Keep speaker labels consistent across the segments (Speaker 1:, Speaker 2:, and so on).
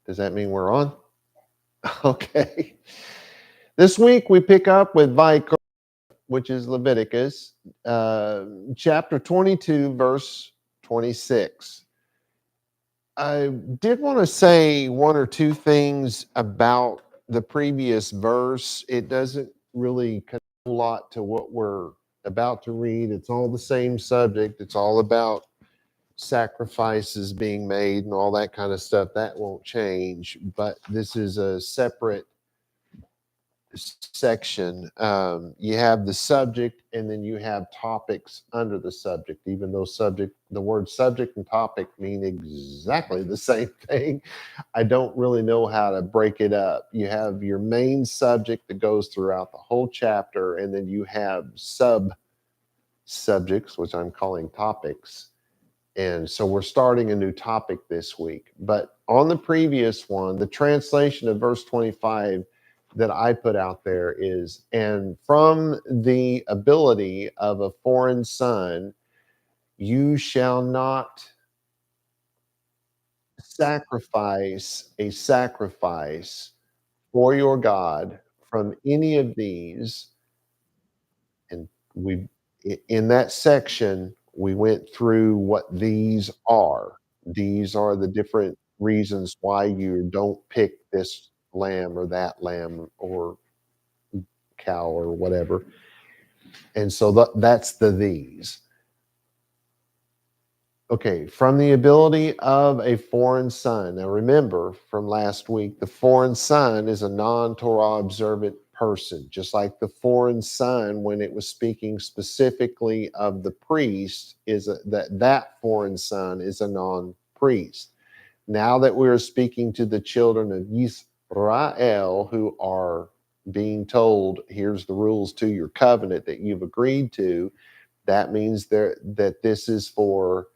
Speaker 1: Does that mean we're on? Okay. This week we pick up with vaYiqra, which is Leviticus, chapter 22, verse 26. I did want to say one or two things about the previous verse. It doesn't really connect a lot to what we're about to read. It's all the same subject. It's all about sacrifices being made and all that kind of stuff. That won't change, but this is a separate section. You have the subject, and then you have topics under the subject, even though the word subject and topic mean exactly the same thing. I don't really know how to break it up. You have your main subject that goes throughout the whole chapter, and then you have sub subjects, which I'm calling topics. And so we're starting a new topic this week. But on the previous one, the translation of verse 25 that I put out there is, and from the ability of a foreign son, you shall not sacrifice a sacrifice for your God from any of these. And we, in that section, we went through what these are. These are the different reasons why you don't pick this lamb or that lamb or cow or whatever. And so that's the these. Okay, from the ability of a foreign son. Now remember from last week, the foreign son is a non-Torah observant person, just like the foreign son, when it was speaking specifically of the priest, that foreign son is a non-priest. Now that we're speaking to the children of Yisrael who are being told, here's the rules to your covenant that you've agreed to, that means that this is for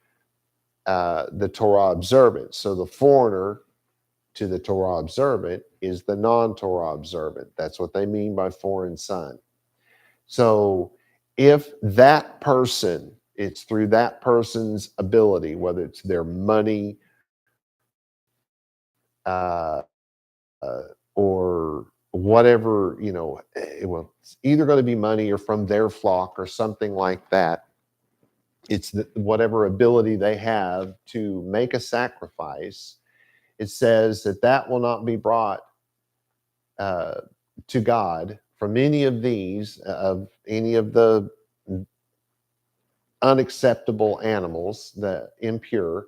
Speaker 1: the Torah observant. So the foreigner to the Torah observant is the non-Torah observant. That's what they mean by foreign son. So if that person, it's through that person's ability, whether it's their money or whatever, it's either going to be money or from their flock or something like that. It's whatever ability they have to make a sacrifice. It says that will not be brought to God from any of these, of any of the unacceptable animals, the impure,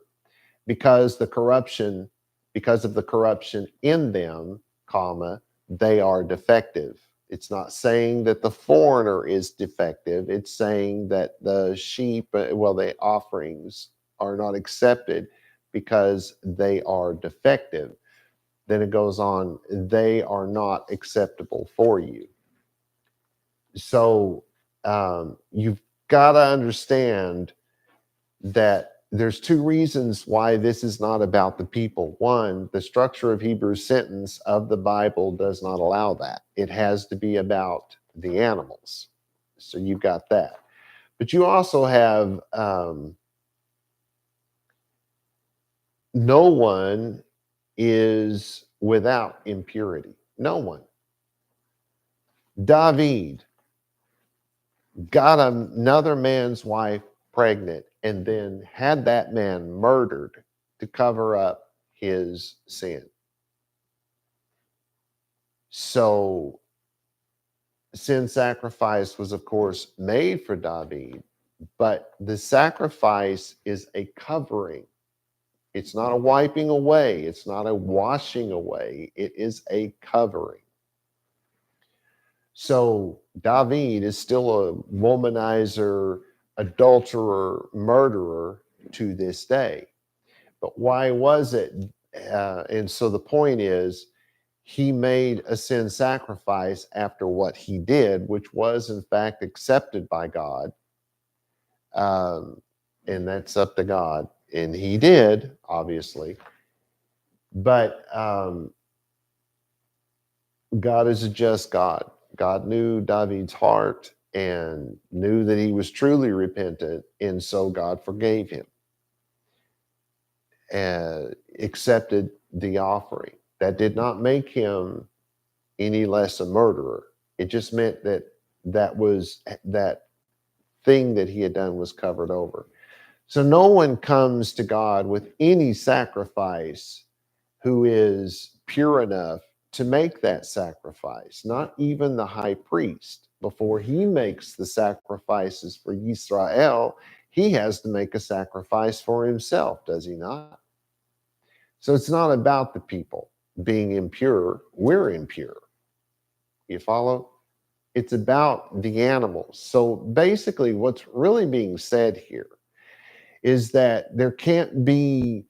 Speaker 1: because of the corruption in them, comma, they are defective. It's not saying that the foreigner is defective. It's saying that the sheep, the offerings are not accepted because they are defective. Then it goes on, they are not acceptable for you. So you've got to understand that there's two reasons why this is not about the people. One, the structure of Hebrew sentence of the Bible does not allow that. It has to be about the animals. So you've got that. But you also have no one is without impurity. No one. David got another man's wife pregnant and then had that man murdered to cover up his sin. So sin sacrifice was, of course, made for David, but the sacrifice is a covering. It's not a wiping away. It's not a washing away. It is a covering. So David is still a womanizer, adulterer, murderer to this day. But why was it? And so the point is, he made a sin sacrifice after what he did, which was in fact accepted by God. And that's up to God. And he did, obviously. But God is a just God. God knew David's heart and knew that he was truly repentant, and so God forgave him. And accepted the offering. That did not make him any less a murderer. It just meant that that thing that he had done was covered over. So no one comes to God with any sacrifice who is pure enough to make that sacrifice, not even the high priest. Before he makes the sacrifices for Israel, he has to make a sacrifice for himself, does he not? So it's not about the people being impure. We're impure. You follow? It's about the animals. So basically, what's really being said here is that there can't be,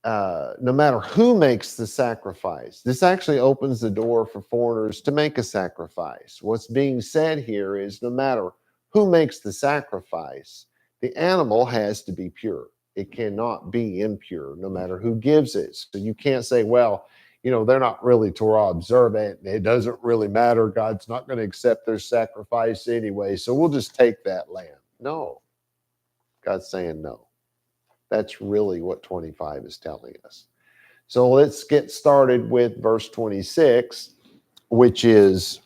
Speaker 1: no matter who makes the sacrifice, this actually opens the door for foreigners to make a sacrifice. What's being said here is no matter who makes the sacrifice, the animal has to be pure. It cannot be impure, no matter who gives it. So you can't say, well, they're not really Torah observant. It doesn't really matter. God's not going to accept their sacrifice anyway. So we'll just take that lamb. No, God's saying no. That's really what 25 is telling us. So let's get started with verse 26, which is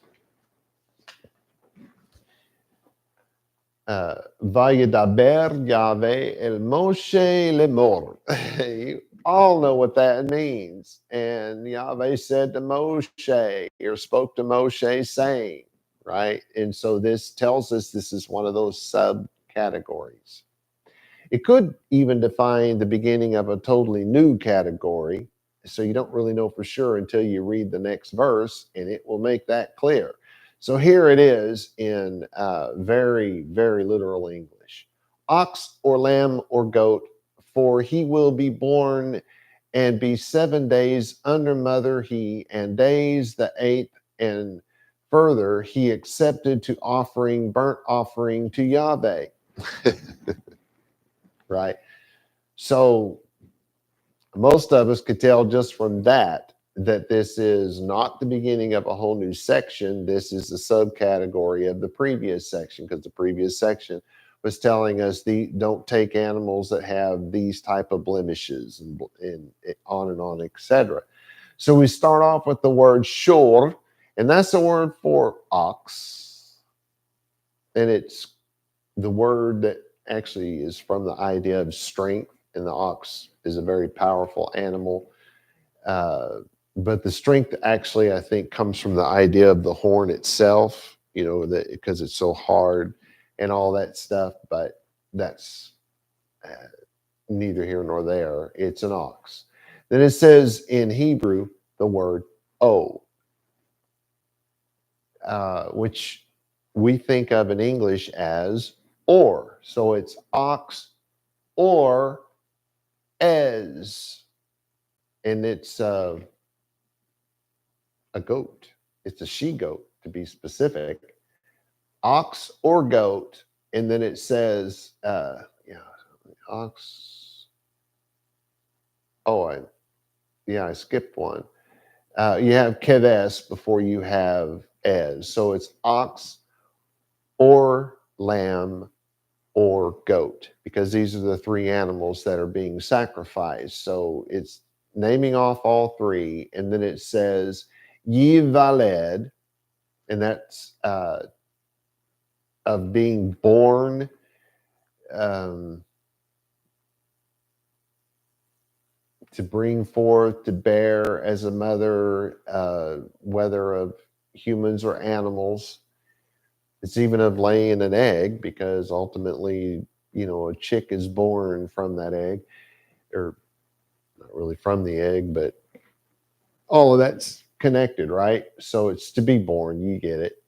Speaker 1: Vayedaber Yahweh el Moshe lemor. You all know what that means. And Yahweh said to Moshe, or spoke to Moshe, saying, right? And so this tells us this is one of those subcategories. It could even define the beginning of a totally new category. So you don't really know for sure until you read the next verse, and it will make that clear. So here it is in very, very literal English. Ox or lamb or goat, for he will be born and be 7 days under mother he, and days the 8th, and further he accepted to offering burnt offering to Yahweh. Right? So most of us could tell just from that this is not the beginning of a whole new section. This is a subcategory of the previous section, because the previous section was telling us don't take animals that have these type of blemishes and on, etc. So we start off with the word shor, and that's the word for ox. And it's the word that actually is from the idea of strength, and the ox is a very powerful animal. But the strength actually, I think, comes from the idea of the horn itself, that because it's so hard and all that stuff. But that's neither here nor there. It's an ox. Then it says in Hebrew the word o, which we think of in English as or. So it's ox or ez, and it's a goat. It's a she-goat, to be specific. Ox or goat, and then it says, ox. Oh, I skipped one. You have keves before you have ez. So it's ox or lamb or goat, because these are the three animals that are being sacrificed. So it's naming off all three, and then it says yivaled, and that's of being born. To bring forth, to bear as a mother, whether of humans or animals. It's even of laying an egg, because ultimately, a chick is born from that egg, or not really from the egg, but all of that's connected, right? So it's to be born, you get it.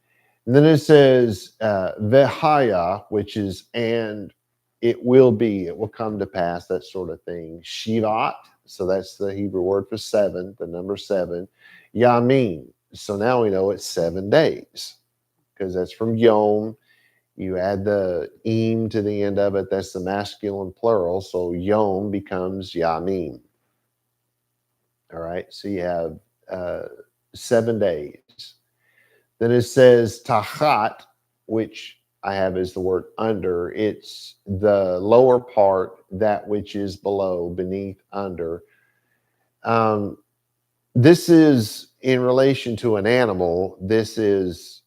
Speaker 1: And then it says vehaya, which is and it will be, it will come to pass, that sort of thing. Shivat, so that's the Hebrew word for 7, the number 7. Yamin, so now we know it's 7 days, because that's from Yom. You add the im to the end of it, that's the masculine plural, so Yom becomes Yamin. All right, so you have 7 days. Then it says tachat, which I have as the word under. It's the lower part, that which is below, beneath, under. Um, this is in relation to an animal. This is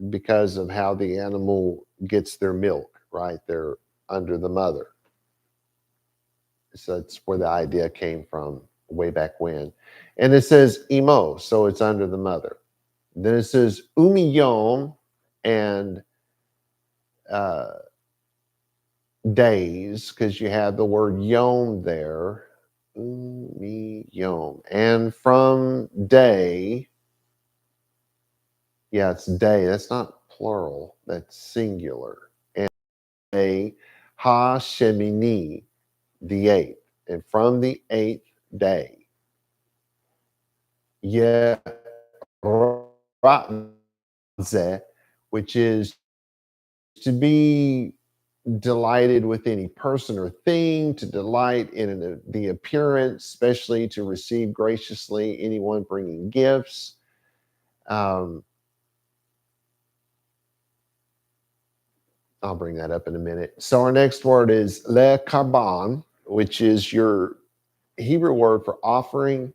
Speaker 1: because of how the animal gets their milk, right? They're under the mother. So that's where the idea came from way back when. And it says imo, so it's under the mother. Then it says umiyom and uh, days, because you have the word yom there. Umiyom. And from day, yeah, it's day. That's not plural, that's singular. And day, ha shemini, the eighth. And from the eighth day, yeah, which is to be delighted with any person or thing, to delight in the appearance, especially to receive graciously anyone bringing gifts. Um, I'll bring that up in a minute. So our next word is le karban, which is your Hebrew word for offering.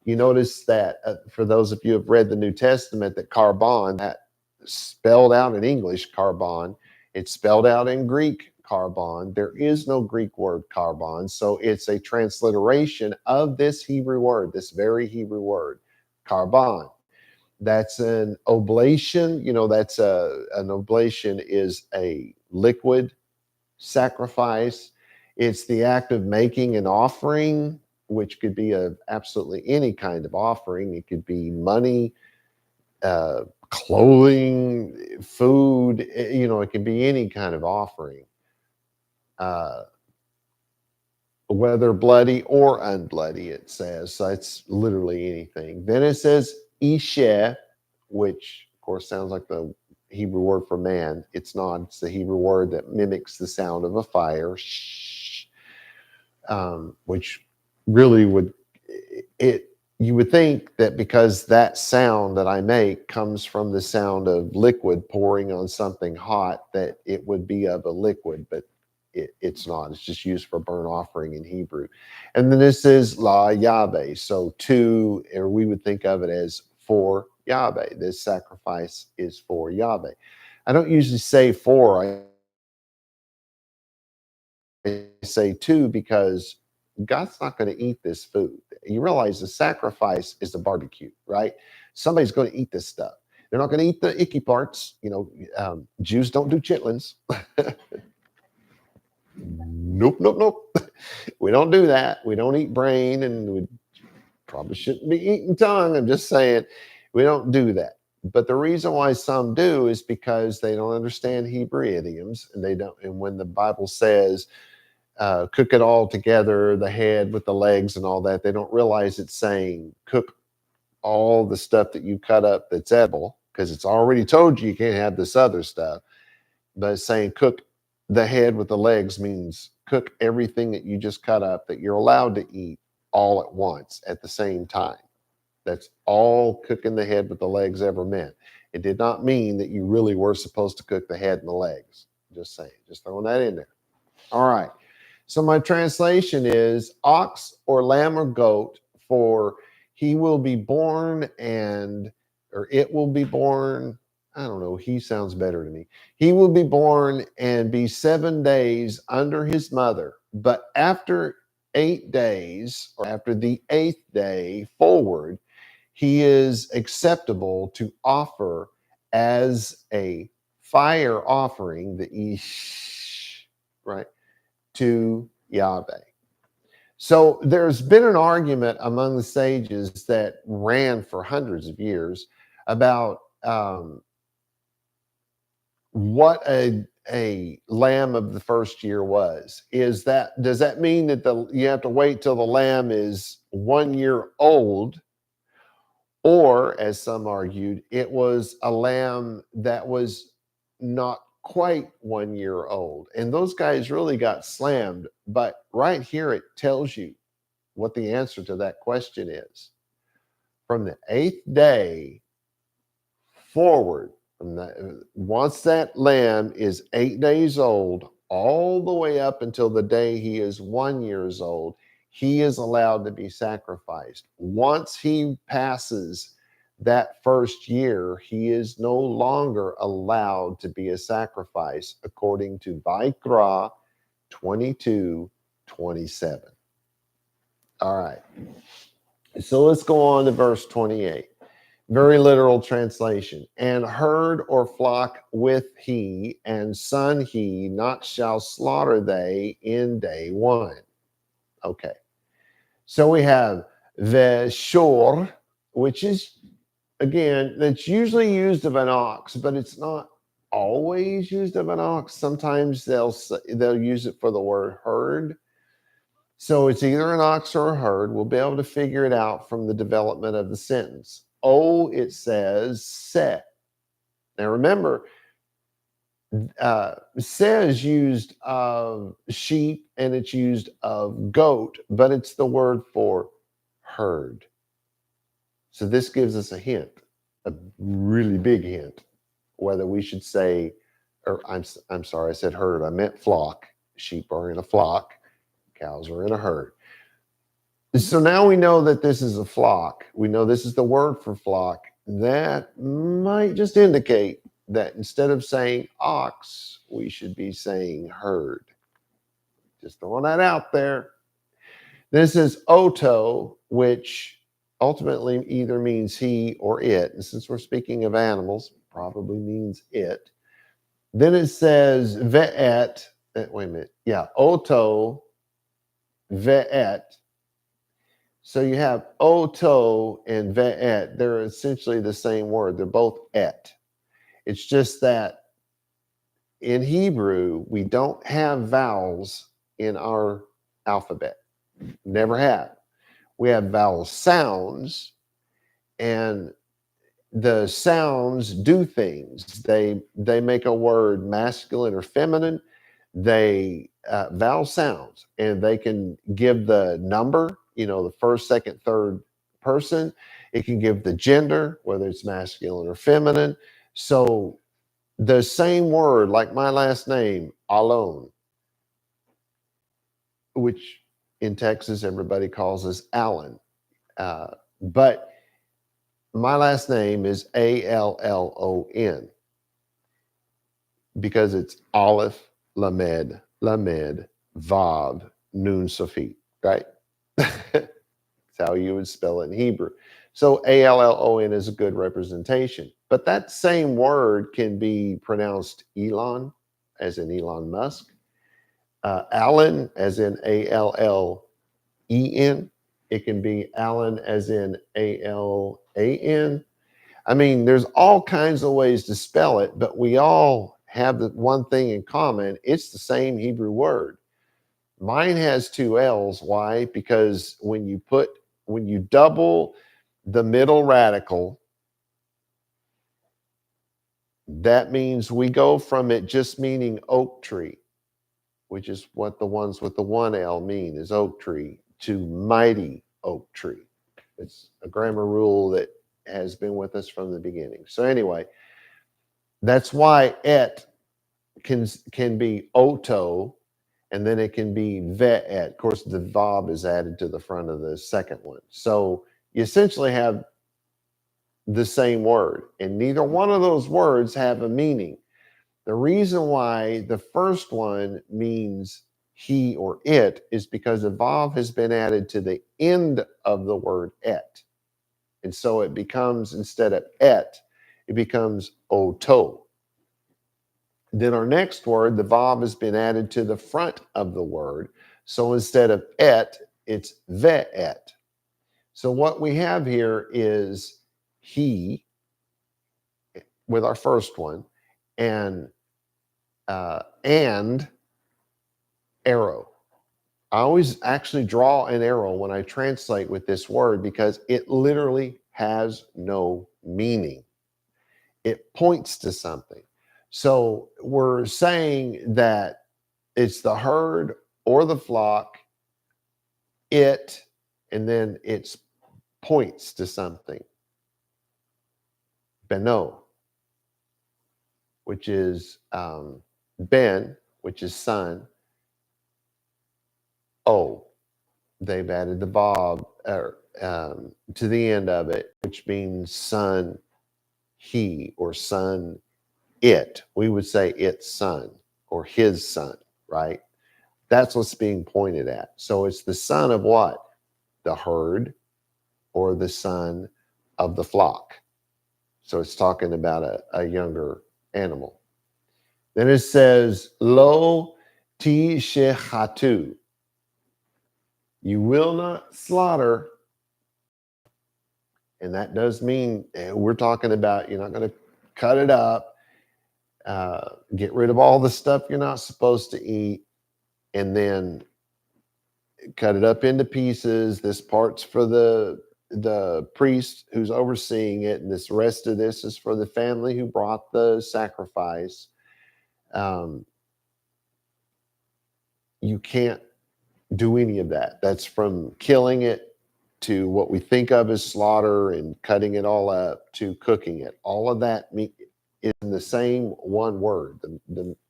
Speaker 1: You notice that for those of you who have read the New Testament, that carbon, that spelled out in English, carbon, it's spelled out in Greek, carbon. There is no Greek word carbon. So it's a transliteration of this Hebrew word, this very Hebrew word, carbon. That's an oblation. You know, an oblation is a liquid sacrifice. It's the act of making an offering, which could be of absolutely any kind of offering. It could be money, clothing, food. You know, it could be any kind of offering, uh, whether bloody or unbloody. It says so. It's literally anything. Then it says isheh, which of course sounds like the Hebrew word for man. It's not. It's the Hebrew word that mimics the sound of a fire. Shh. Which really would it you would think that because that sound that I make comes from the sound of liquid pouring on something hot, that it would be of a liquid, but it's not. It's just used for burnt offering in Hebrew. And then this is la Yahweh, so to, or we would think of it as for Yahweh. This sacrifice is for Yahweh. I don't usually say for. I say to, because God's not going to eat this food. You realize the sacrifice is the barbecue, right? Somebody's going to eat this stuff. They're not going to eat the icky parts. You know, Jews don't do chitlins. Nope, nope, nope. We don't do that. We don't eat brain, and we probably shouldn't be eating tongue. I'm just saying, we don't do that. But the reason why some do is because they don't understand Hebrew idioms, and they don't. And when the Bible says, cook it all together, the head with the legs and all that, they don't realize it's saying cook all the stuff that you cut up that's edible, because it's already told you can't have this other stuff. But it's saying cook the head with the legs means cook everything that you just cut up that you're allowed to eat all at once at the same time. That's all cooking the head with the legs ever meant. It did not mean that you really were supposed to cook the head and the legs. Just saying, just throwing that in there. All right. So my translation is ox or lamb or goat, for he will be born and, or it will be born. I don't know. He sounds better to me. He will be born and be 7 days under his mother. But after 8 days, or after the eighth day forward, he is acceptable to offer as a fire offering, the ish, right, to Yahweh. So there's been an argument among the sages that ran for hundreds of years about what a lamb of the first year was. Does that mean that you have to wait till the lamb is 1 year old? Or, as some argued, it was a lamb that was not quite 1 year old. And those guys really got slammed. But right here, it tells you what the answer to that question is. From the eighth day forward, once that lamb is 8 days old, all the way up until the day he is 1 year old, he is allowed to be sacrificed. Once he passes that first year, he is no longer allowed to be a sacrifice, according to vaYiqra 22:27. All right. So let's go on to verse 28. Very literal translation. And herd or flock with he, and son he, not shall slaughter they in day one. Okay. So we have veshor, which is, again, that's usually used of an ox, but it's not always used of an ox. Sometimes they'll use it for the word herd. So it's either an ox or a herd. We'll be able to figure it out from the development of the sentence. Oh, it says se. Now remember, se is used of sheep and it's used of goat, but it's the word for herd. So this gives us a hint, a really big hint, whether we should say, or I'm sorry, I said herd. I meant flock. Sheep are in a flock. Cows are in a herd. So now we know that this is a flock. We know this is the word for flock. That might just indicate that instead of saying ox, we should be saying herd. Just throwing that out there. This is oto, which ultimately either means he or it. And since we're speaking of animals, probably means it. Then it says ve'et. Wait a minute. Yeah, oto, ve'et. So you have oto and ve'et. They're essentially the same word. They're both et. It's just that in Hebrew, we don't have vowels in our alphabet. Never have. We have vowel sounds, and the sounds do things. They make a word masculine or feminine. They vowel sounds, and they can give the number, the first, second, third person. It can give the gender, whether it's masculine or feminine. So the same word, like my last name, Alon, which in Texas everybody calls us Allen. But my last name is Allon because it's Aleph, Lamed, Vav, Nun, Sofit, right? That's how you would spell it in Hebrew. So Allon is a good representation. But that same word can be pronounced Elon, as in Elon Musk, Allen, as in Allen. It can be Allen, as in Alan. I mean, there's all kinds of ways to spell it, but we all have the one thing in common. It's the same Hebrew word. Mine has two L's. Why? Because when you double the middle radical, that means we go from it just meaning oak tree, which is what the ones with the one L mean, is oak tree, to mighty oak tree. It's a grammar rule that has been with us from the beginning. So anyway, that's why et can be oto, and then it can be ve'et. Of course, the vav is added to the front of the second one. So you essentially have the same word, and neither one of those words have a meaning. The reason why the first one means he or it is because a vav has been added to the end of the word et. And so it becomes, instead of et, it becomes oto. Then our next word, the vav has been added to the front of the word. So instead of et, it's ve'et. So what we have here is he with our first one, and arrow. I always actually draw an arrow when I translate with this word because it literally has no meaning. It points to something. So we're saying that it's the herd or the flock, it, and then it points to something. Beno, which is ben, which is son. O,
Speaker 2: they've added the Bob to the end of it, which means son, he, or son, it. We would say its son or his son, right? That's what's being pointed at. So it's the son of what? The herd or the son of the flock. So it's talking about a younger animal. Then it says, Lo tishechatu. You will not slaughter. And that does mean we're talking about you're not going to cut it up, get rid of all the stuff you're not supposed to eat, and then cut it up into pieces. This part's for the priest who's overseeing it, and this rest of this is for the family who brought the sacrifice. You can't do any of that. That's from killing it to what we think of as slaughter and cutting it all up to cooking it. All of that is in the same one word.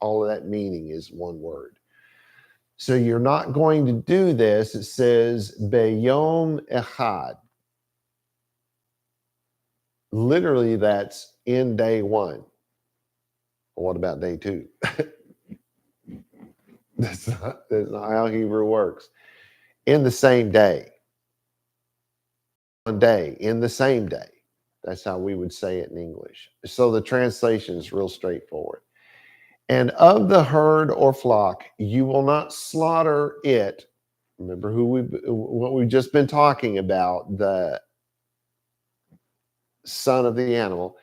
Speaker 2: All of that meaning is one word. So you're not going to do this. It says beyom echad. Literally, that's in day one. Well, what about day two? That's not how Hebrew works. In the same day. One day, in the same day. That's how we would say it in English. So the translation is real straightforward. And of the herd or flock, you will not slaughter it. Remember what we've just been talking about, the son of the animal.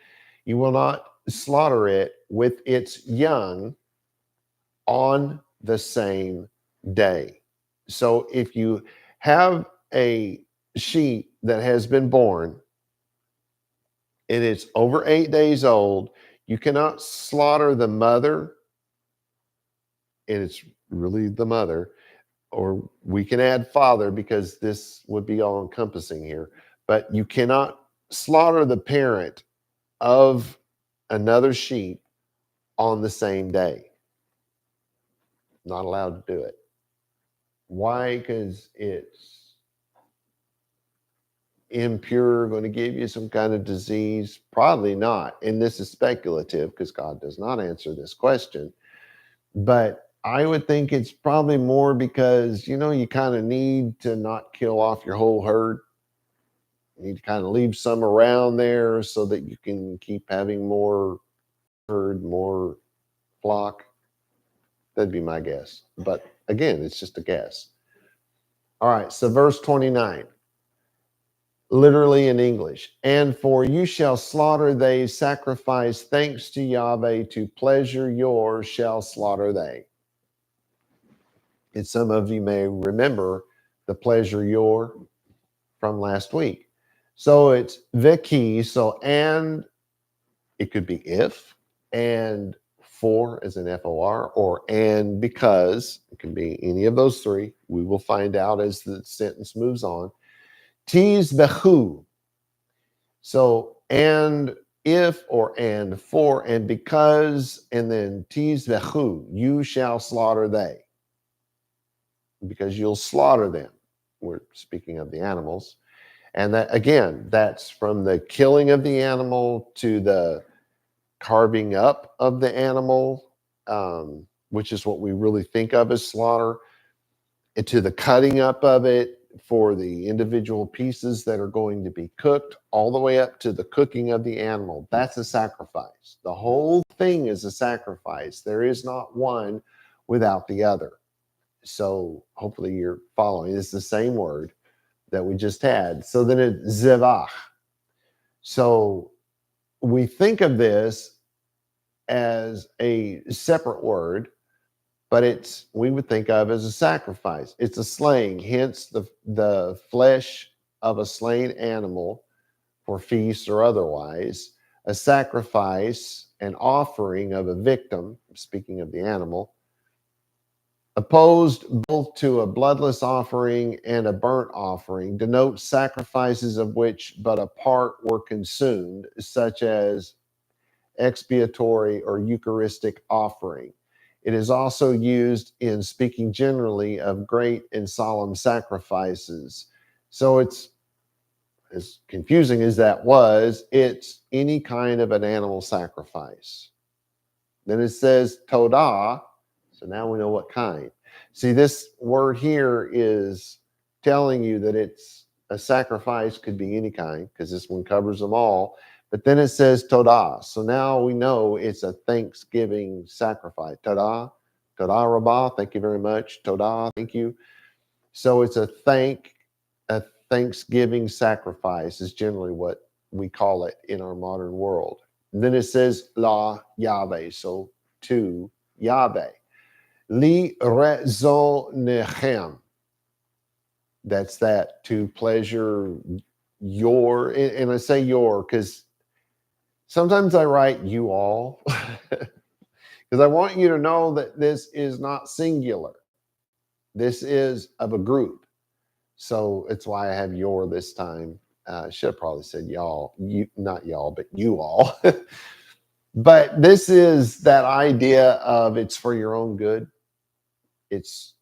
Speaker 2: You will not slaughter it with its young on the same day. So if you have a sheep that has been born and it's over 8 days old, you cannot slaughter the mother, and it's really the mother, or we can add father because this would be all encompassing here, but you cannot slaughter the parent of another sheep on the same day. Not allowed to do it. Why? Because it's impure, going to give you some kind of disease? Probably not. And this is speculative because God does not answer this question. But I would think it's probably more because, you kind of need to not kill off your whole herd. You need to kind of leave some around there so that you can keep having more herd, more flock. That'd be my guess. But again, it's just a guess. All right, so verse 29, literally in English. And for you shall slaughter they, sacrifice thanks to Yahweh, to pleasure yours shall slaughter they. And some of you may remember the pleasure your from last week. So it's v'ki, so and it could be if, and for as an FOR, or and because. It can be any of those three. We will find out as the sentence moves on. Tis behu. So and if, or and for, and because, and then tis behu, you shall slaughter they. Because you'll slaughter them. We're speaking of the animals. And that, again, that's from the killing of the animal to the carving up of the animal, which is what we really think of as slaughter, and to the cutting up of it for the individual pieces that are going to be cooked, all the way up to the cooking of the animal. That's a sacrifice. The whole thing is a sacrifice. There is not one without the other. So hopefully you're following. It's the same word that we just had. So then it's zevach. So we think of this as a separate word, but we would think of as a sacrifice. It's a slaying, hence the flesh of a slain animal for feast or otherwise, a sacrifice, an offering of a victim, speaking of the animal, opposed both to a bloodless offering and a burnt offering, denotes sacrifices of which but a part were consumed, such as expiatory or Eucharistic offering. It is also used in speaking generally of great and solemn sacrifices. So it's, as confusing as that was, it's any kind of an animal sacrifice. Then it says todah, so now we know what kind. See, this word here is telling you that it's a sacrifice, could be any kind, because this one covers them all. But then it says todah. So now we know it's a thanksgiving sacrifice. Todah, todah rabbah, thank you very much. Todah, thank you. So it's a thanksgiving sacrifice is generally what we call it in our modern world. And then it says la Yahweh, so to Yahweh. Li rezonechem. That's that, to pleasure your, and I say your because sometimes I write you all because I want you to know that this is not singular. This is of a group. So it's why I have your this time. Should have probably said y'all, you, not y'all, but you all. But this is that idea of it's for your own good. It's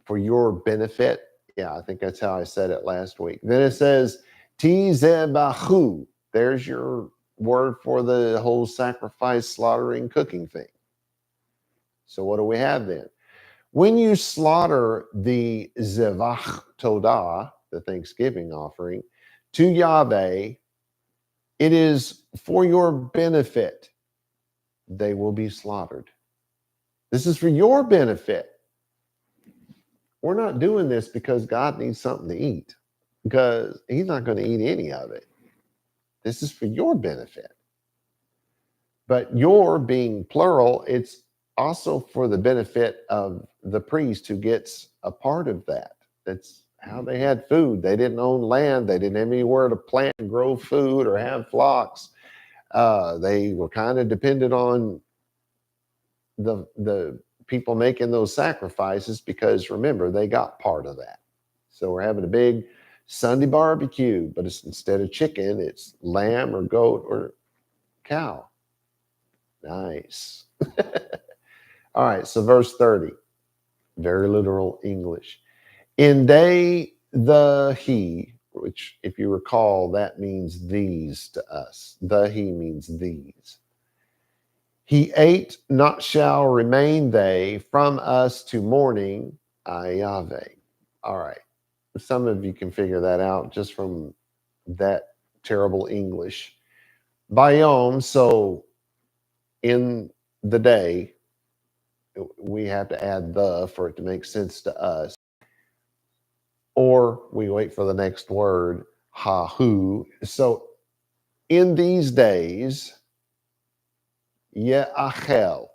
Speaker 2: for your benefit. Yeah, I think that's how I said it last week. Then it says, Tizebahu. There's your word for the whole sacrifice, slaughtering, cooking thing. So what do we have then? When you slaughter the Zevach Todah, the Thanksgiving offering, to Yahweh, it is for your benefit. They will be slaughtered. This is for your benefit. We're not doing this because God needs something to eat, because he's not going to eat any of it. This is for your benefit. But your being plural, it's also for the benefit of the priest who gets a part of that. That's how they had food. They didn't own land. They didn't have anywhere to plant and grow food or have flocks. They were kind of dependent on the people making those sacrifices, because remember, they got part of that. So we're having a big Sunday barbecue, but it's, instead of chicken, it's lamb or goat or cow. Nice. All right, so verse 30, very literal English. In day the he, which if you recall, that means these to us. The he means these. He ate, not shall remain they from us to morning, Yahweh. All right. Some of you can figure that out just from that terrible English. Bayom, so in the day, we have to add the for it to make sense to us. Or we wait for the next word, hahu. So in these days, ye'achel,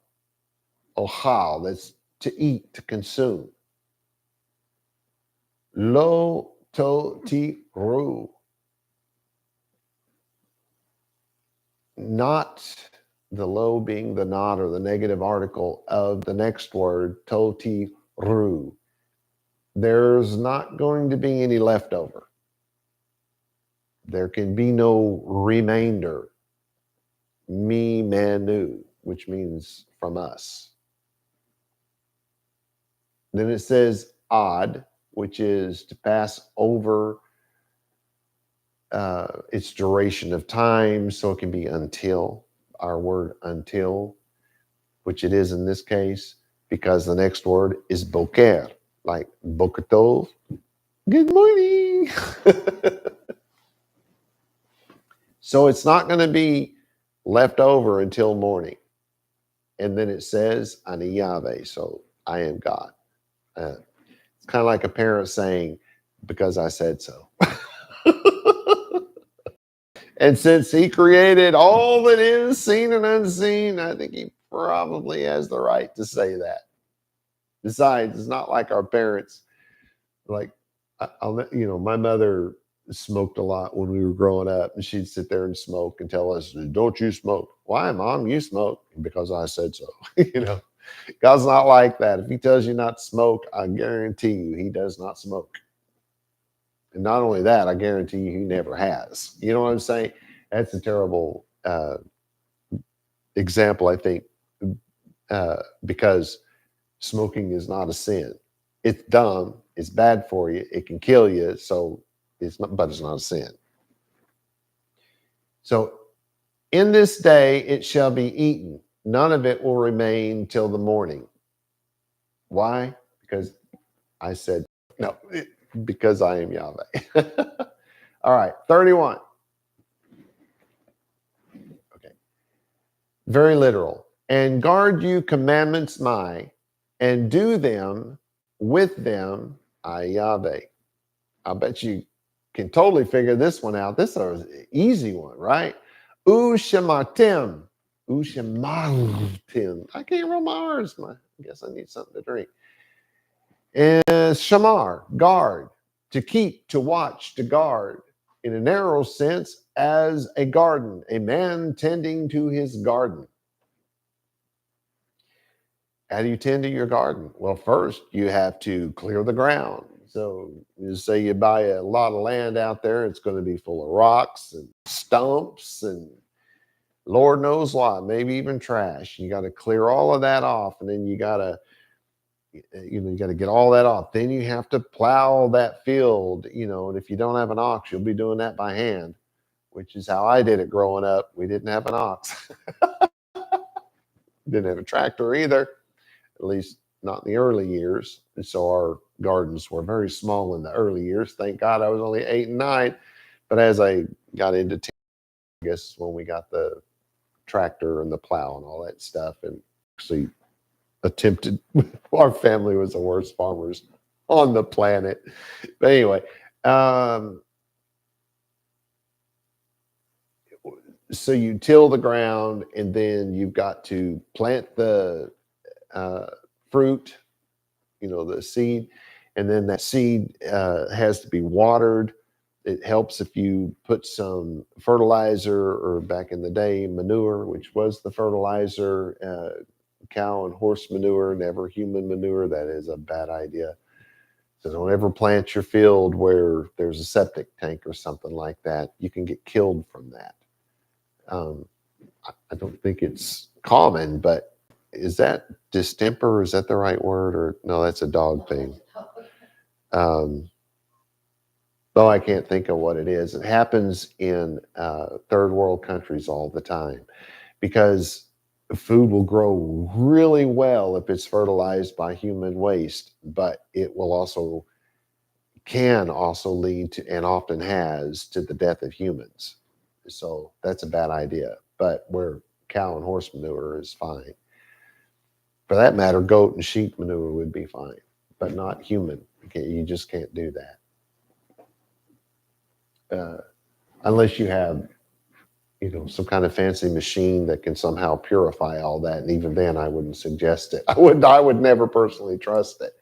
Speaker 2: ochal, that's to eat, to consume. Lo to ti ru. Not, the lo being the not or the negative article of the next word, to ti ru. There's not going to be any leftover. There can be no remainder. Mi manu, which means from us. Then it says ad, which is to pass over its duration of time. So it can be until, our word until, which it is in this case, because the next word is boker, like boker tov, good morning. So it's not going to be left over until morning. And then it says, Ani Yahweh, so I am God. It's kind of like a parent saying, because I said so. And since he created all that is seen and unseen, I think he probably has the right to say that. Besides, it's not like our parents, like, my mother smoked a lot when we were growing up, and she'd sit there and smoke and tell us, don't you smoke? Why, Mom? You smoke. Because I said so. God's not like that. If he tells you not to smoke, I guarantee you he does not smoke. And not only that, I guarantee you he never has. You know what I'm saying? That's a terrible example, I think.
Speaker 1: because smoking is not a sin. It's dumb. It's bad for you. It can kill you. So it's not, but it's not a sin. So in this day it shall be eaten. None of it will remain till the morning. Why? Because I said no. Because I am Yahweh. All right, 31. Okay. Very literal. And guard you commandments my, and do them with them, I Yahweh. I bet you can totally figure this one out. This is an easy one, right? Ushematim. Ushematim. I can't roll my R's. I guess I need something to drink. And shamar, guard, to keep, to watch, to guard. In a narrow sense, as a garden, a man tending to his garden. How do you tend to your garden? Well, first you have to clear the ground. So you say you buy a lot of land out there, it's going to be full of rocks and stumps and Lord knows what, maybe even trash. You got to clear all of that off, and then you got to get all that off. Then you have to plow that field, and if you don't have an ox, you'll be doing that by hand, which is how I did it growing up. We didn't have an ox. Didn't have a tractor either, at least not in the early years. And so our gardens were very small in the early years. Thank God I was only 8 and 9. But as I got into 10, I guess when we got the tractor and the plow and all that stuff, and actually attempted, our family was the worst farmers on the planet. But anyway, so you till the ground, and then you've got to plant the fruit, the seed, and then that seed has to be watered. It helps if you put some fertilizer, or back in the day, manure, which was the fertilizer, cow and horse manure, never human manure. That is a bad idea. So don't ever plant your field where there's a septic tank or something like that. You can get killed from that. I don't think it's common, but is that distemper? Is that the right word? Or no, that's a dog thing. Though I can't think of what it is. It happens in third world countries all the time, because food will grow really well if it's fertilized by human waste, but it will can also lead to, and often has, to the death of humans. So that's a bad idea. But where cow and horse manure is fine. For that matter, goat and sheep manure would be fine, but not human. You just can't do that. Unless you have, some kind of fancy machine that can somehow purify all that. And even then, I wouldn't suggest it. I would never personally trust it.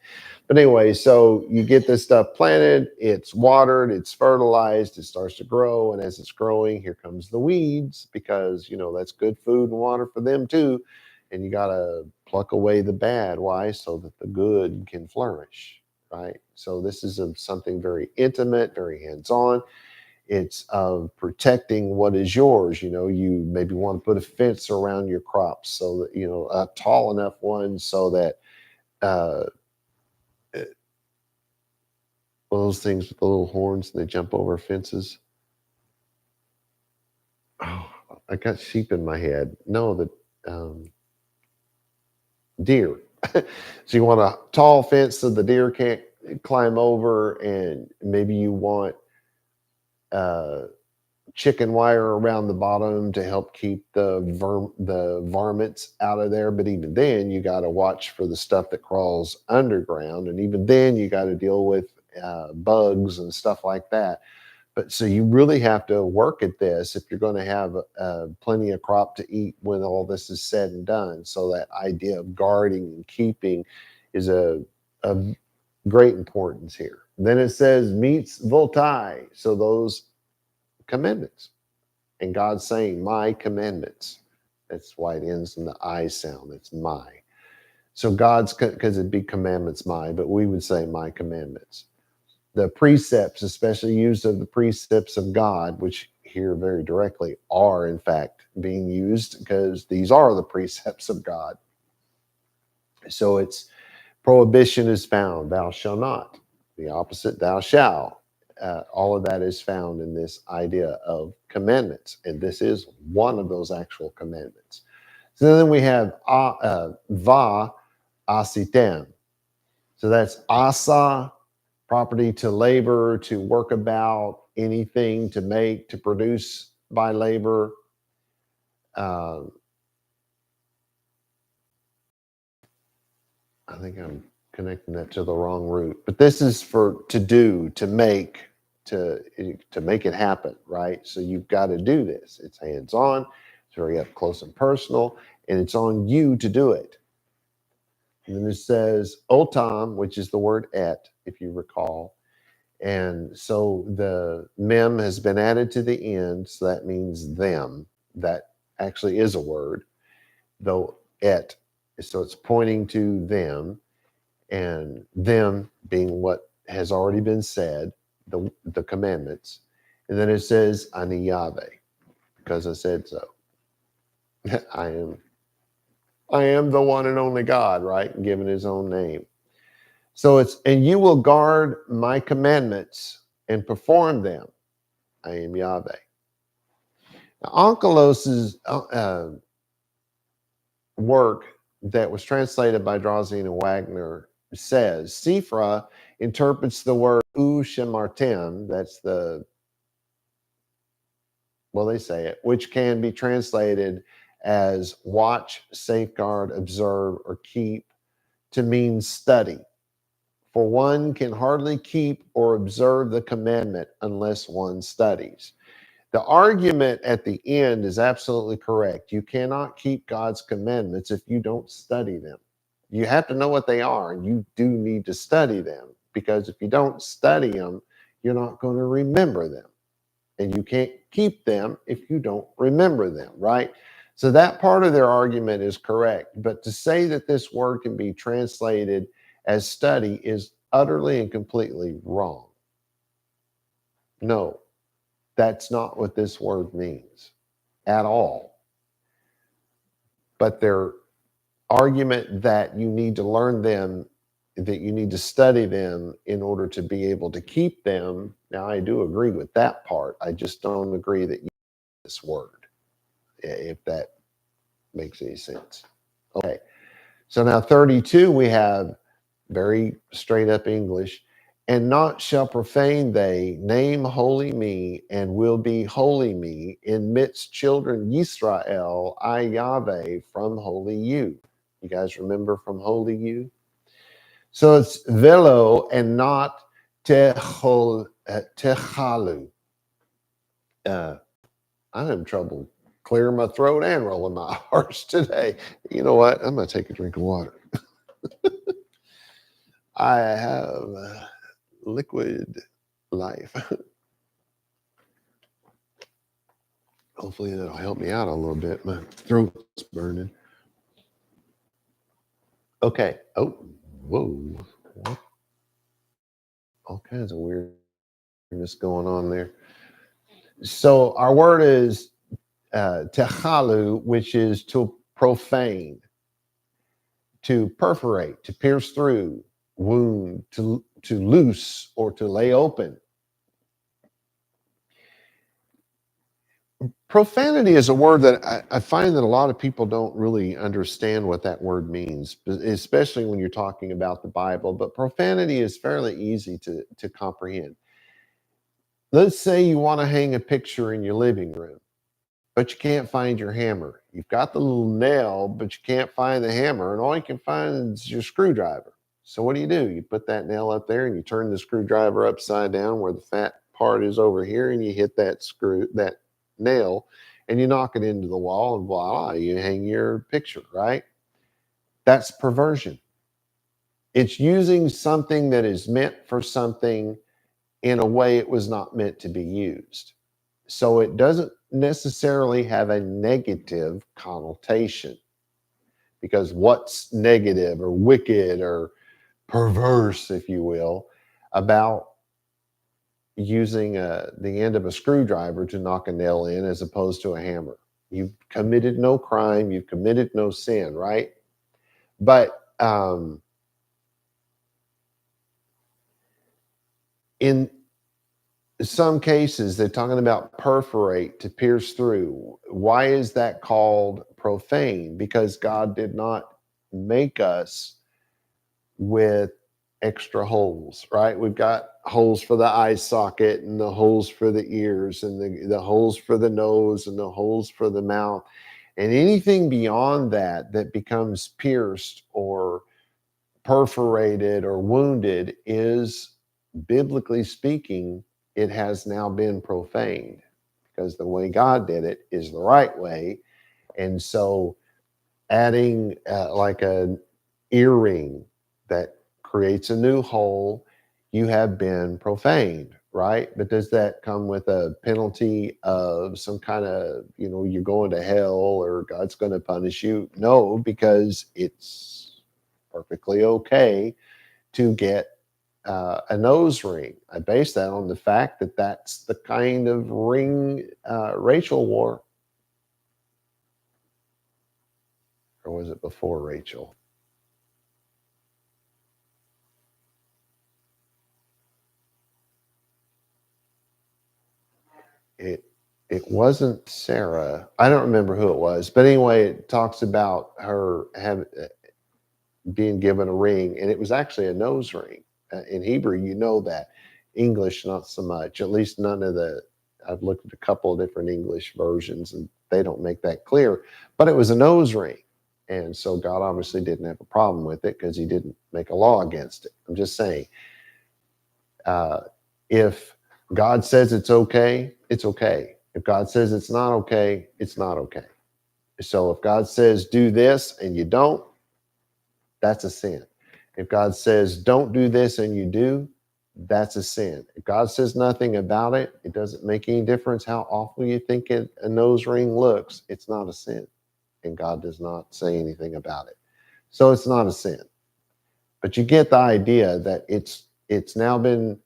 Speaker 1: But anyway, so you get this stuff planted, it's watered, it's fertilized, it starts to grow. And as it's growing, here comes the weeds, because, that's good food and water for them too. And you got to pluck away the bad. Why? So that the good can flourish, right? So this is something very intimate, very hands-on. It's of protecting what is yours. You maybe want to put a fence around your crops, so that, a tall enough one so that, those things with the little horns, and they jump over fences. Oh, I got sheep in my head. No, the deer. So you want a tall fence so the deer can't climb over, and maybe you want chicken wire around the bottom to help keep the varmints out of there. But even then, you got to watch for the stuff that crawls underground, and even then, you got to deal with bugs and stuff like that. But so you really have to work at this if you're going to have plenty of crop to eat when all this is said and done. So that idea of guarding and keeping is a great importance here. Then it says meets voltai, so those commandments, and God's saying my commandments. That's why it ends in the I sound. It's my. So God's, because it'd be commandments my, but we would say my commandments. The precepts, especially used of the precepts of God, which here very directly are in fact being used, because these are the precepts of God. So it's prohibition is found, thou shalt not. The opposite, thou shalt. All of that is found in this idea of commandments. And this is one of those actual commandments. So then we have va asitem. So that's asa, property to labor, to work about, anything to make, to produce by labor. I think I'm connecting that to the wrong root, but this is for to do, to make, to make it happen, right? So you've got to do this. It's hands-on, it's very up close and personal, and it's on you to do it. And then it says otam, which is the word et, if you recall. And so the mem has been added to the end, so that means them. That actually is a word, though et. So it's pointing to them, and them being what has already been said, the commandments. And then it says ani Yahweh, because I said so. I am the one and only God, right? Given his own name. So it's, and you will guard my commandments and perform them. I am Yahweh. Now, Onkelos's work that was translated by Drauzine and Wagner says, Sifra interprets the word u shemartem, that's the, well, they say it, which can be translated as watch, safeguard, observe, or keep, to mean study. For one can hardly keep or observe the commandment unless one studies. The argument at the end is absolutely correct. You cannot keep God's commandments if you don't study them. You have to know what they are, and you do need to study them, because if you don't study them, you're not going to remember them. And you can't keep them if you don't remember them, right? So that part of their argument is correct. But to say that this word can be translated as study is utterly and completely wrong. No, that's not what this word means at all. But their argument that you need to learn them, that you need to study them in order to be able to keep them. Now, I do agree with that part. I just don't agree that you use this word, if that makes any sense. Okay, so now 32, we have very straight up English. And not shall profane they name holy me, and will be holy me in midst children Yisrael, I Yahweh from holy you. You guys remember from holy you? So it's velo and not techalu. I'm having trouble clearing my throat and rolling my R's today. You know what? I'm going to take a drink of water. I have liquid life. Hopefully that'll help me out a little bit. My throat's burning. Okay. Oh, whoa. What? All kinds of weirdness going on there. So our word is techalu, which is to profane, to perforate, to pierce through, wound, to loose, or to lay open. Profanity is a word that I find that a lot of people don't really understand what that word means, especially when you're talking about the Bible. But profanity is fairly easy to comprehend. Let's say you want to hang a picture in your living room, but you can't find your hammer. You've got the little nail, but you can't find the hammer, and all you can find is your screwdriver. So what do? You put that nail up there, and you turn the screwdriver upside down where the fat part is over here, and you hit that nail, and you knock it into the wall, and voila, you hang your picture, right? That's perversion. It's using something that is meant for something in a way it was not meant to be used. So it doesn't necessarily have a negative connotation, because what's negative or wicked or perverse, if you will, about using the end of a screwdriver to knock a nail in as opposed to a hammer? You've committed no crime, you've committed no sin, right? But in some cases, they're talking about perforate, to pierce through. Why is that called profane? Because God did not make us with extra holes, right? We've got holes for the eye socket and the holes for the ears and the holes for the nose and the holes for the mouth. And anything beyond that that becomes pierced or perforated or wounded is, biblically speaking, it has now been profaned, because the way God did it is the right way. And so adding like an earring that creates a new hole, you have been profaned, right? But does that come with a penalty of some kind of, you're going to hell or God's going to punish you? No, because it's perfectly okay to get a nose ring. I base that on the fact that that's the kind of ring Rachel wore. Or was it before Rachel? It wasn't Sarah. I don't remember who it was, but anyway, it talks about her being given a ring, and it was actually a nose ring. In Hebrew, you know that. English, not so much. At least none of the. I've looked at a couple of different English versions, and they don't make that clear. But it was a nose ring, and so God obviously didn't have a problem with it because He didn't make a law against it. I'm just saying, if God says it's okay, it's okay. If God says it's not okay, it's not okay. So if God says do this and you don't, that's a sin. If God says don't do this and you do, that's a sin. If God says nothing about it, it doesn't make any difference how awful you think a nose ring looks, it's not a sin. And God does not say anything about it. So it's not a sin. But you get the idea that it's now been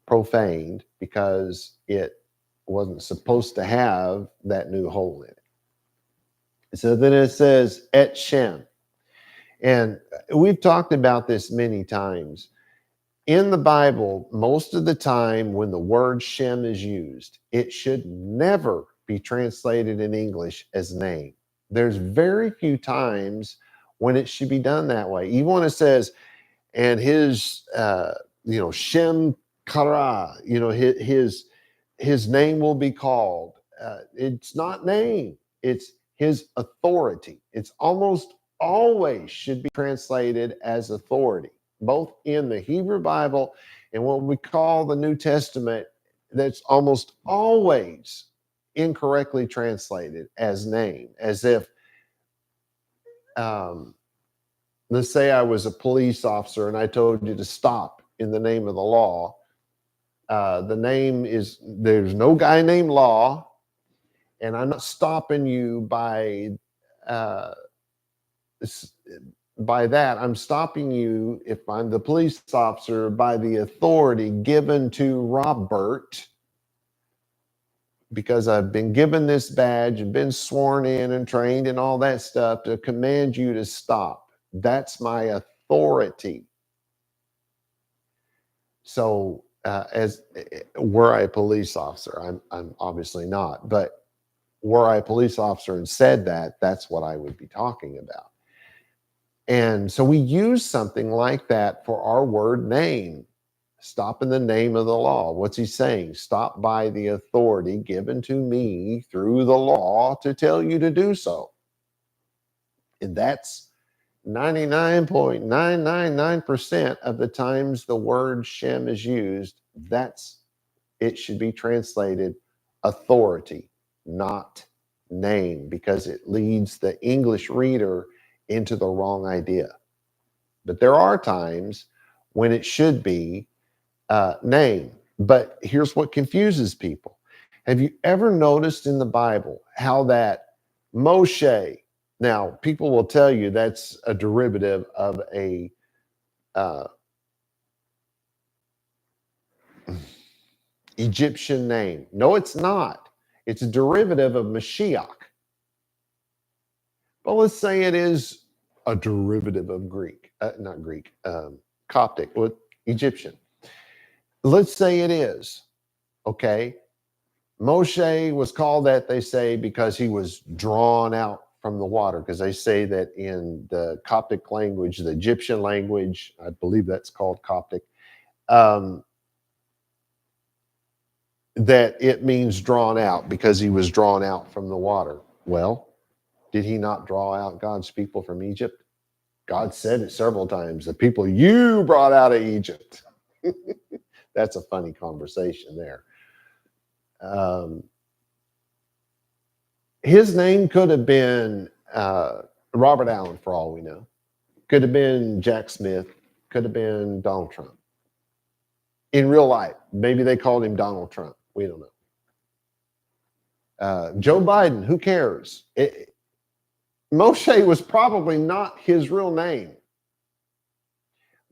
Speaker 1: profaned because it wasn't supposed to have that new hole in it. So then it says et Shem. And we've talked about this many times. In the Bible, most of the time when the word Shem is used, it should never be translated in English as name. There's very few times when it should be done that way. Even when it says, and his, Shem Kara, his name will be called. It's not name, it's his authority. It's almost always should be translated as authority, both in the Hebrew Bible and what we call the New Testament. That's almost always incorrectly translated as name, as if, let's say I was a police officer and I told you to stop in the name of the law. The name is, there's no guy named Law, and I'm not stopping you by that. I'm stopping you, if I'm the police officer, by the authority given to Robert, because I've been given this badge and been sworn in and trained and all that stuff to command you to stop. That's my authority. So as were I a police officer, I'm obviously not, but were I a police officer and said that, that's what I would be talking about. And so we use something like that for our word name. Stop in the name of the law. What's he saying? Stop by the authority given to me through the law to tell you to do so. And that's 99.999% of the times the word Shem is used, it should be translated authority, not name, because it leads the English reader into the wrong idea. But there are times when it should be name. But here's what confuses people. Have you ever noticed in the Bible how that Moshe, now people will tell you that's a derivative of a Egyptian name. No, it's not. It's a derivative of Mashiach. But let's say it is a derivative of Greek. not Greek, Coptic, Egyptian. Let's say it is, okay? Moshe was called that, they say, because he was drawn out from the water, because they say that in the Coptic language, the Egyptian language, I believe that's called Coptic, that it means drawn out because he was drawn out from the water. Well, did he not draw out God's people from Egypt? God said it several times, the people you brought out of Egypt. That's a funny conversation there. His name could have been Robert Allen, for all we know. Could have been Jack Smith. Could have been Donald Trump. In real life, maybe they called him Donald Trump. We don't know. Joe Biden, who cares? Moshe was probably not his real name.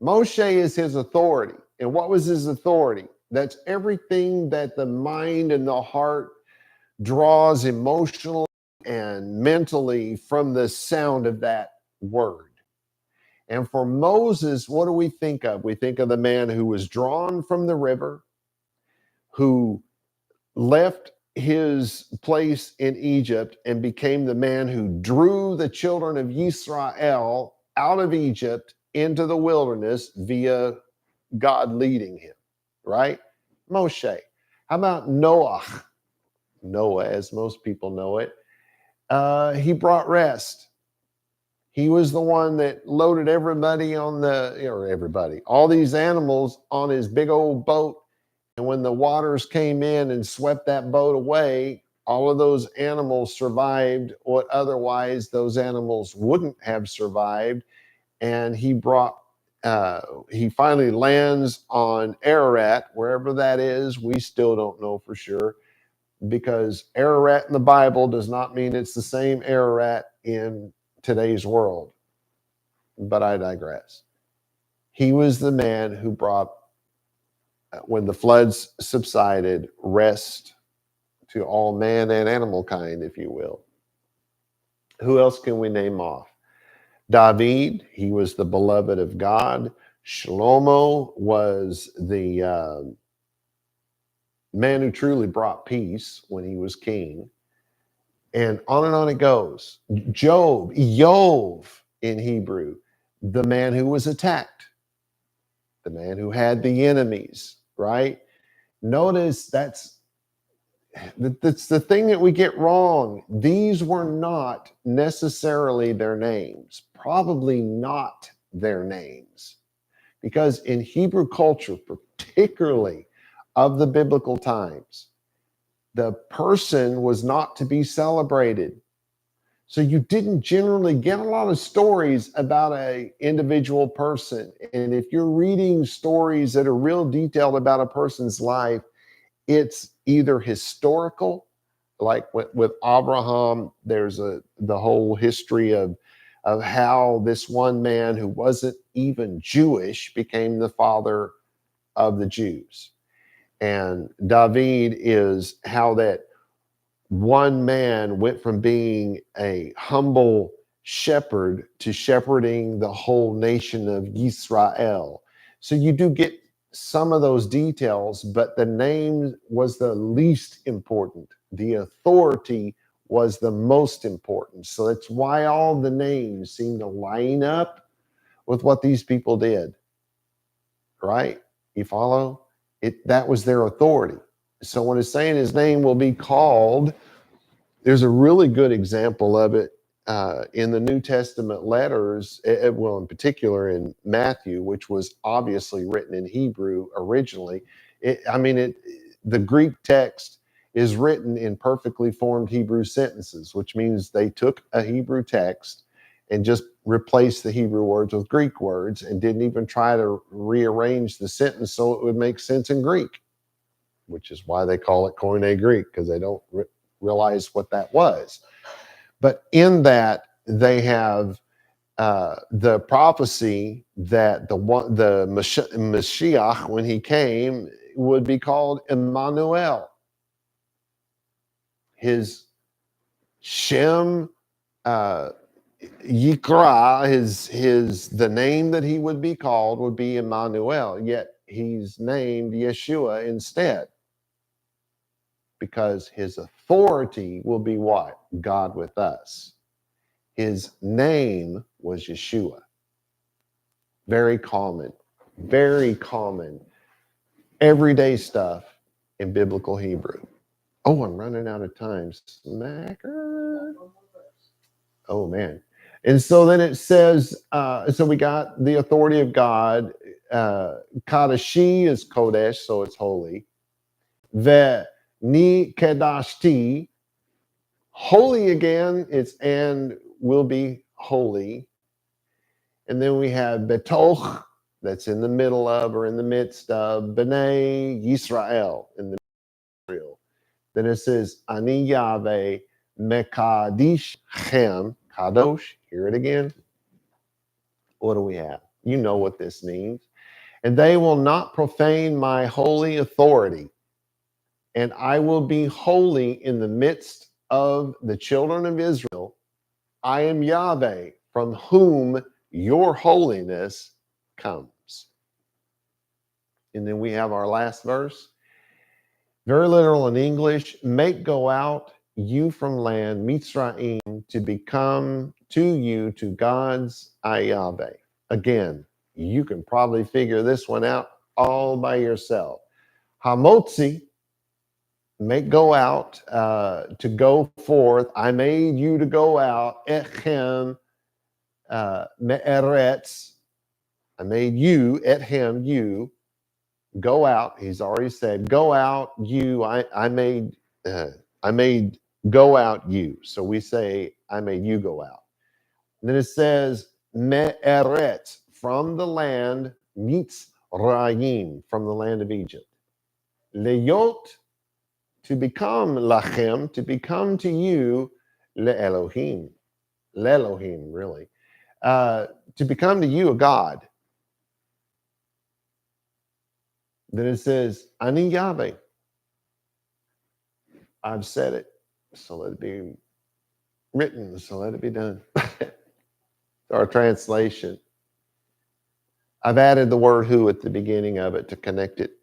Speaker 1: Moshe is his authority. And what was his authority? That's everything that the mind and the heart draws emotionally and mentally from the sound of that word. And for Moses, what do we think of? We think of the man who was drawn from the river, who left his place in Egypt and became the man who drew the children of Israel out of Egypt into the wilderness via God leading him, right? Moshe. How about Noah? Noah, as most people know it. He brought rest. He was the one that loaded everybody all these animals on his big old boat. And when the waters came in and swept that boat away, all of those animals survived what otherwise those animals wouldn't have survived. And he finally lands on Ararat, wherever that is. We still don't know for sure, because Ararat in the Bible does not mean it's the same Ararat in today's world. But I digress. He was the man who brought, when the floods subsided, rest to all man and animal kind, if you will. Who else can we name off? David, he was the beloved of God. Shlomo was the man who truly brought peace when he was king. And on it goes. Job in Hebrew, the man who was attacked, the man who had the enemies, right? Notice that's the thing that we get wrong. These were not necessarily their names, probably not their names, because in Hebrew culture, particularly of the biblical times, the person was not to be celebrated. So you didn't generally get a lot of stories about an individual person. And if you're reading stories that are real detailed about a person's life, it's either historical, like with Abraham, there's the whole history of how this one man who wasn't even Jewish became the father of the Jews. And David is how that one man went from being a humble shepherd to shepherding the whole nation of Israel. So you do get some of those details, but the name was the least important. The authority was the most important. So that's why all the names seem to line up with what these people did, right? You follow? That was their authority. So when it's saying his name will be called, there's a really good example of it in the New Testament letters, well, in particular in Matthew, which was obviously written in Hebrew originally. The Greek text is written in perfectly formed Hebrew sentences, which means they took a Hebrew text and just replaced the Hebrew words with Greek words and didn't even try to rearrange the sentence so it would make sense in Greek, which is why they call it Koine Greek, because they don't realize what that was. But in that, they have the prophecy that the Mashiach, when he came, would be called Emmanuel. His Shem, Yikra, the name that he would be called would be Emmanuel, yet he's named Yeshua instead, because his authority will be what? God with us. His name was Yeshua. Very common, everyday stuff in biblical Hebrew. Oh, I'm running out of time. Smacker. Oh, man. And so then it says, so we got the authority of God. Kadashi is Kodesh, so it's holy. Ve ni kedashti, holy again, it's and will be holy. And then we have betoch, that's in the middle of or in the midst of, B'nai Yisrael, in the Israel. Then it says, Ani Yahweh Mekadish Chem, Kadosh, hear it again. What do we have? You know what this means. And they will not profane my holy authority. And I will be holy in the midst of the children of Israel. I am Yahweh, from whom your holiness comes. And then we have our last verse. Very literal in English. Make go out, you from land, Mitzrayim, to become to you, to God's Yahweh. Again, you can probably figure this one out all by yourself. Hamotzi, make go out, to go forth. I made you to go out. Echem me'eretz. I made you, ethem, you, go out. He's already said, go out, you. I made go out, you. So we say, I made you go out. And then it says, me'eretz, from the land, Mitzrayim, from the land of Egypt. Leyot, to become lachem, to become to you, le'elohim, really, to become to you a God. Then it says, Ani Yahweh. I've said it, so let it be written, so let it be done. Our translation. I've added the word who at the beginning of it to connect it,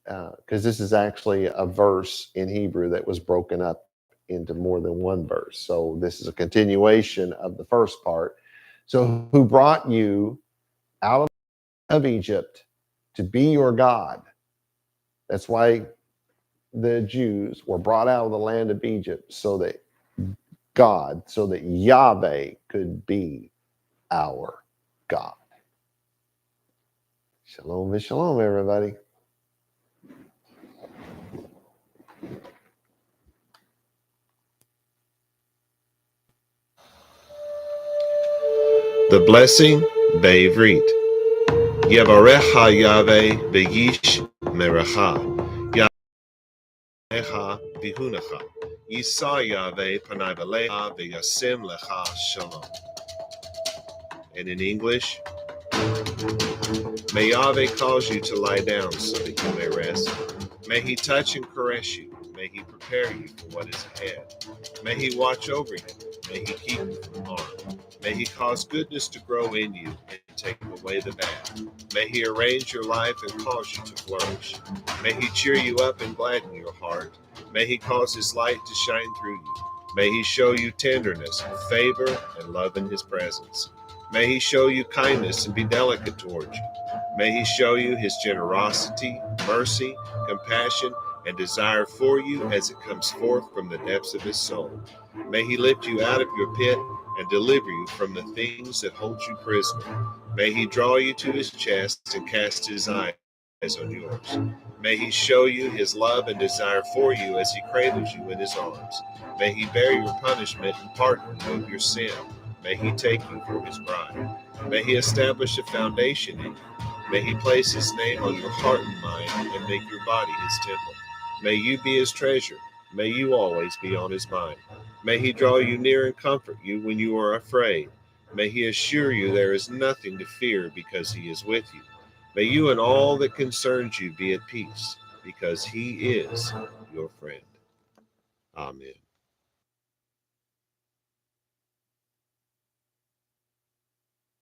Speaker 1: because this is actually a verse in Hebrew that was broken up into more than one verse. So this is a continuation of the first part. So who brought you out of Egypt to be your God? That's why the Jews were brought out of the land of Egypt, so that Yahweh could be our God. Shalom v'shalom, everybody.
Speaker 3: The blessing, vaYiqra. Yevarecha Yahweh v'yish merecha. Yahweh v'hunecha. Yisa Yahweh panai v'lecha v'yasim lecha shalom. And in English, may Yahweh cause you to lie down so that you may rest. May he touch and caress you. May he prepare you for what is ahead. May he watch over you. May he keep you from harm. May he cause goodness to grow in you and take away the bad. May he arrange your life and cause you to flourish. May he cheer you up and gladden your heart. May he cause his light to shine through you. May he show you tenderness, favor, and love in his presence. May he show you kindness and be delicate towards you. May he show you his generosity, mercy, compassion, and desire for you as it comes forth from the depths of his soul. May he lift you out of your pit and deliver you from the things that hold you prisoner. May he draw you to his chest and cast his eyes on yours. May he show you his love and desire for you as he cradles you in his arms. May he bear your punishment and pardon you of your sin. May he take you for his bride. May he establish a foundation in you. May he place his name on your heart and mind and make your body his temple. May you be his treasure. May you always be on his mind. May he draw you near and comfort you when you are afraid. May he assure you there is nothing to fear because he is with you. May you and all that concerns you be at peace because he is your friend. Amen.